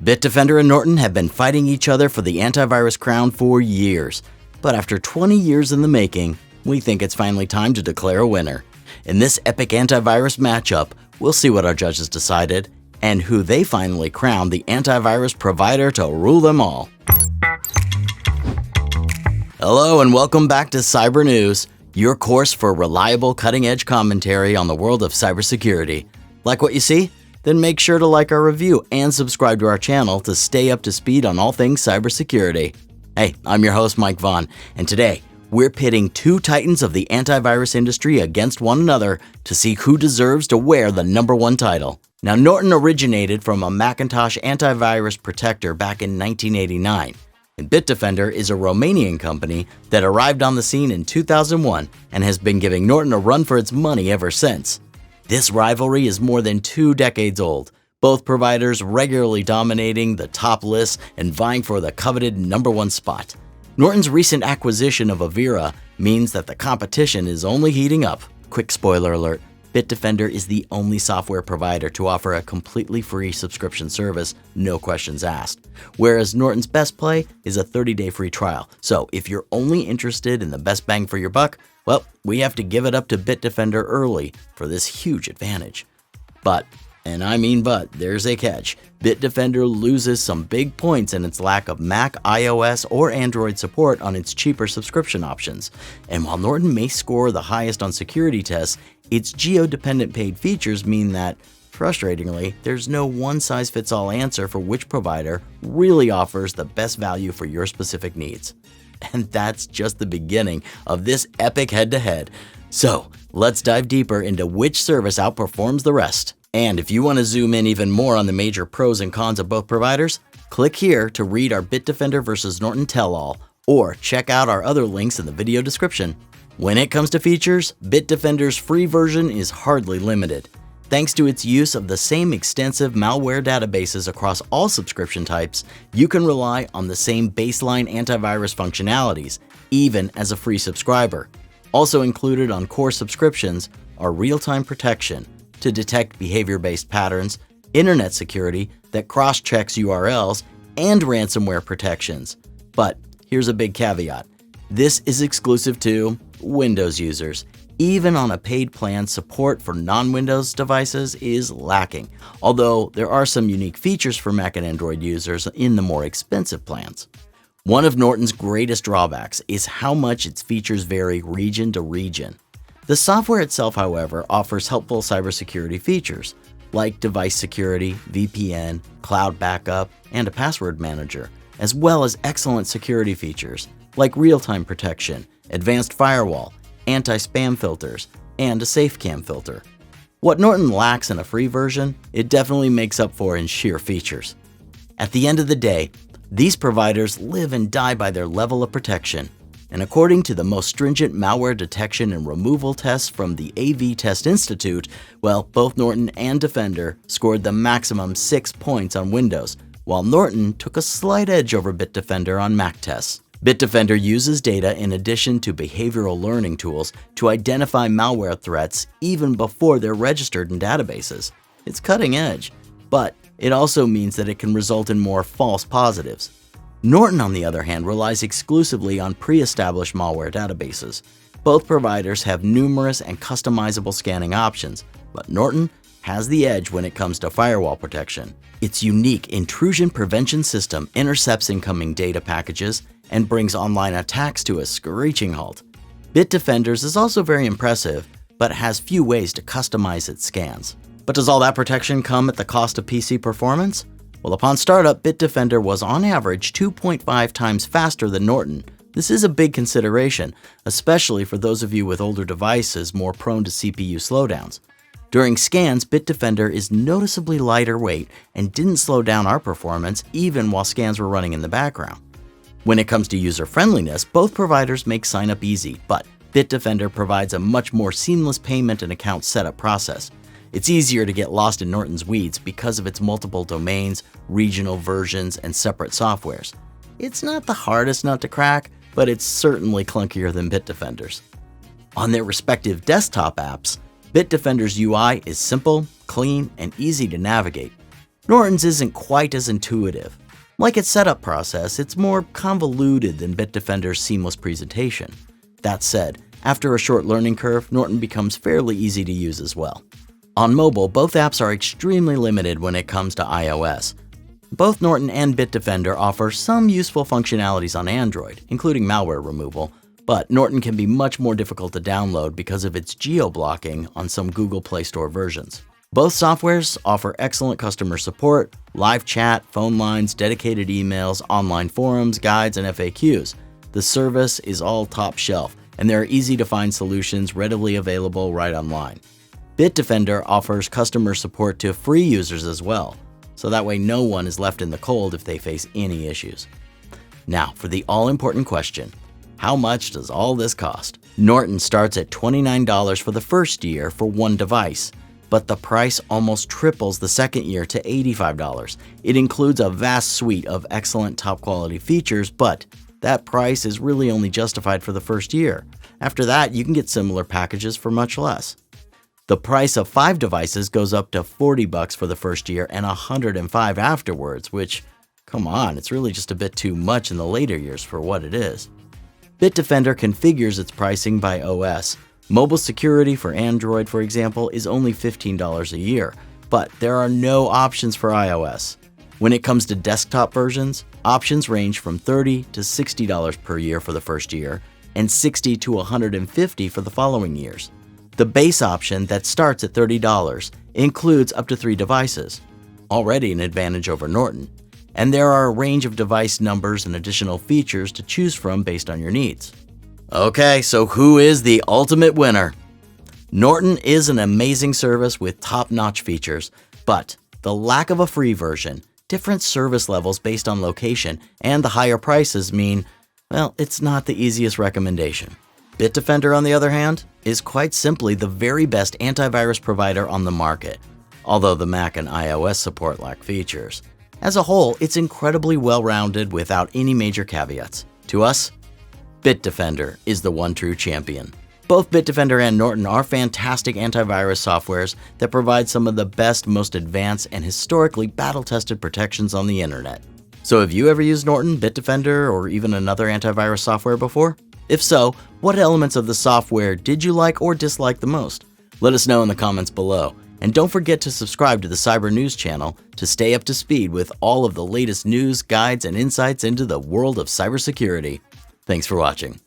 Bitdefender and Norton have been fighting each other for the antivirus crown for years, but after 20 years in the making, we think it's finally time to declare a winner. In this epic antivirus matchup, we'll see what our judges decided and who they finally crowned the antivirus provider to rule them all. Hello and welcome back to Cyber News, your course for reliable cutting-edge commentary on the world of cybersecurity. Like what you see? Then make sure to like our review and subscribe to our channel to stay up to speed on all things cybersecurity. Hey, I'm your host Mike Vaughn, and today we're pitting two titans of the antivirus industry against one another to see who deserves to wear the #1 title. Now, Norton originated from a Macintosh antivirus protector back in 1989. And Bitdefender is a Romanian company that arrived on the scene in 2001 and has been giving Norton a run for its money ever since. This rivalry is more than 2 decades old, both providers regularly dominating the top lists and vying for the coveted #1 spot. Norton's recent acquisition of Avira means that the competition is only heating up. Quick spoiler alert, Bitdefender is the only software provider to offer a completely free subscription service, no questions asked, whereas Norton's best play is a 30-day free trial. So if you're only interested in the best bang for your buck, well, we have to give it up to Bitdefender early for this huge advantage. But, and I mean but, there's a catch. Bitdefender loses some big points in its lack of Mac, iOS, or Android support on its cheaper subscription options. And while Norton may score the highest on security tests, its geo-dependent paid features mean that, frustratingly, there's no one-size-fits-all answer for which provider really offers the best value for your specific needs. And that's just the beginning of this epic head-to-head. So, let's dive deeper into which service outperforms the rest. And if you want to zoom in even more on the major pros and cons of both providers, click here to read our Bitdefender versus Norton tell-all, or check out our other links in the video description. When it comes to features, Bitdefender's free version is hardly limited. Thanks to its use of the same extensive malware databases across all subscription types, you can rely on the same baseline antivirus functionalities, even as a free subscriber. Also included on core subscriptions are real-time protection to detect behavior-based patterns, internet security that cross-checks URLs, and ransomware protections. But here's a big caveat. This is exclusive to Windows users. Even on a paid plan, support for non-Windows devices is lacking, although there are some unique features for Mac and Android users in the more expensive plans. One of Norton's greatest drawbacks is how much its features vary region to region. The software itself, however, offers helpful cybersecurity features, like device security, VPN, cloud backup, and a password manager, as well as excellent security features, like real-time protection, advanced firewall, anti-spam filters, and a SafeCam filter. What Norton lacks in a free version, it definitely makes up for in sheer features. At the end of the day, these providers live and die by their level of protection, and according to the most stringent malware detection and removal tests from the AV Test Institute, well, both Norton and Defender scored the maximum 6 points on Windows, while Norton took a slight edge over Bitdefender on Mac tests. Bitdefender uses data in addition to behavioral learning tools to identify malware threats even before they're registered in databases. It's cutting edge, but it also means that it can result in more false positives. Norton, on the other hand, relies exclusively on pre-established malware databases. Both providers have numerous and customizable scanning options, but Norton has the edge when it comes to firewall protection. Its unique intrusion prevention system intercepts incoming data packages and brings online attacks to a screeching halt. Bitdefender's is also very impressive, but has few ways to customize its scans. But does all that protection come at the cost of PC performance? Well, upon startup, Bitdefender was on average 2.5 times faster than Norton. This is a big consideration, especially for those of you with older devices more prone to CPU slowdowns. During scans, Bitdefender is noticeably lighter weight and didn't slow down our performance even while scans were running in the background. When it comes to user-friendliness, both providers make sign-up easy, but Bitdefender provides a much more seamless payment and account setup process. It's easier to get lost in Norton's weeds because of its multiple domains, regional versions, and separate softwares. It's not the hardest nut to crack, but it's certainly clunkier than Bitdefender's. On their respective desktop apps, Bitdefender's UI is simple, clean, and easy to navigate. Norton's isn't quite as intuitive. Like its setup process, it's more convoluted than Bitdefender's seamless presentation. That said, after a short learning curve, Norton becomes fairly easy to use as well. On mobile, both apps are extremely limited when it comes to iOS. Both Norton and Bitdefender offer some useful functionalities on Android, including malware removal, but Norton can be much more difficult to download because of its geo-blocking on some Google Play Store versions. Both softwares offer excellent customer support, live chat, phone lines, dedicated emails, online forums, guides, and FAQs. The service is all top shelf, and there are easy-to-find solutions readily available right online. Bitdefender offers customer support to free users as well, so that way no one is left in the cold if they face any issues. Now, for the all-important question, how much does all this cost? Norton starts at $29 for the first year for one device, but the price almost triples the second year to $85. It includes a vast suite of excellent top-quality features, but that price is really only justified for the first year. After that, you can get similar packages for much less. The price of 5 devices goes up to $40 for the first year and $105 afterwards, which, come on, it's really just a bit too much in the later years for what it is. Bitdefender configures its pricing by OS. Mobile security for Android, for example, is only $15 a year, but there are no options for iOS. When it comes to desktop versions, options range from $30 to $60 per year for the first year and $60 to $150 for the following years. The base option that starts at $30 includes up to 3 devices, already an advantage over Norton, and there are a range of device numbers and additional features to choose from based on your needs. Okay, so who is the ultimate winner? Norton is an amazing service with top-notch features, but the lack of a free version, different service levels based on location, and the higher prices mean, well, it's not the easiest recommendation. Bitdefender, on the other hand, is quite simply the very best antivirus provider on the market, although the Mac and iOS support lack features. As a whole, it's incredibly well-rounded without any major caveats. To us, Bitdefender is the one true champion. Both Bitdefender and Norton are fantastic antivirus softwares that provide some of the best, most advanced, and historically battle-tested protections on the internet. So have you ever used Norton, Bitdefender, or even another antivirus software before? If so, what elements of the software did you like or dislike the most? Let us know in the comments below. And don't forget to subscribe to the Cyber News channel to stay up to speed with all of the latest news, guides, and insights into the world of cybersecurity. Thanks for watching.